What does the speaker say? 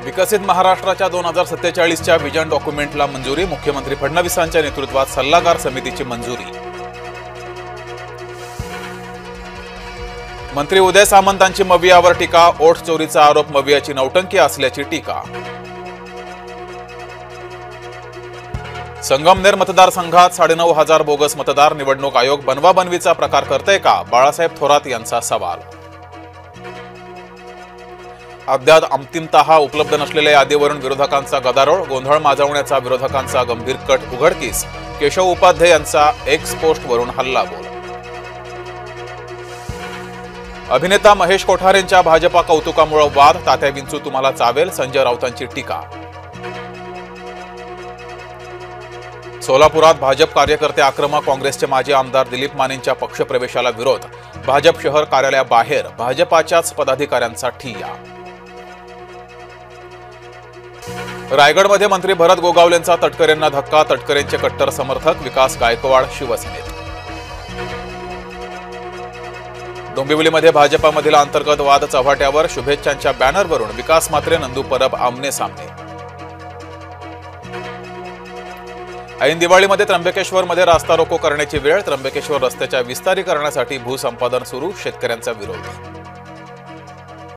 विकसित महाराष्ट्राच्या 2047च्या विजन डॉक्युमेंटला मंजुरी। मुख्यमंत्री फडणवीसांच्या नेतृत्वात सल्लागार समितीची मंजुरी। मंत्री उदय सामंतांची मवियावर टीका। ओठ चोरीचा आरोप मवियाची नौटंकी असल्याची टीका। संगमनेर मतदारसंघात 9,500 बोगस मतदार। निवडणूक आयोग बनवाबनवीचा प्रकार करतंय का? बाळासाहेब थोरात यांचा सवाल। अद्याप अंतिमतः उपलब्ध नसलेल्या यादीवरून विरोधकांचा गदारोळ। गोंधळ माजवण्याचा विरोधकांचा गंभीर कट उघडकीस। केशव उपाध्ये यांचा एक्स पोस्टवरून हल्लाबोल। अभिनेता महेश कोठारेंच्या भाजपा कौतुकामुळे वाद। तात्या विंचू तुम्हाला चावेल, संजय राऊतांची टीका। सोलापुरात भाजप कार्यकर्ते आक्रमक। काँग्रेसचे माजी आमदार दिलीप मानेंच्या पक्षप्रवेशाला विरोध। भाजप शहर कार्यालयाबाहेर भाजपाच्याच पदाधिकाऱ्यांचा ठिय्या। रायगडमध्ये मंत्री भरत गोगावलेंचा तटकरेंना धक्का। तटकरेंचे कट्टर समर्थक विकास गायकवाड शिवसेनेत। डोंबिवलीमध्ये भाजपामधील अंतर्गत वाद चव्हाट्यावर। शुभेच्छांच्या बॅनरवरून विकास मात्रे नंदू परब आमने सामने। ऐन दिवाळीमध्ये त्र्यंबकेश्वरमध्ये रास्ता रोको करण्याची वेळ। त्र्यंबकेश्वर रस्त्याच्या विस्तारीकरणासाठी भूसंपादन सुरू। शेतकऱ्यांचा विरोध।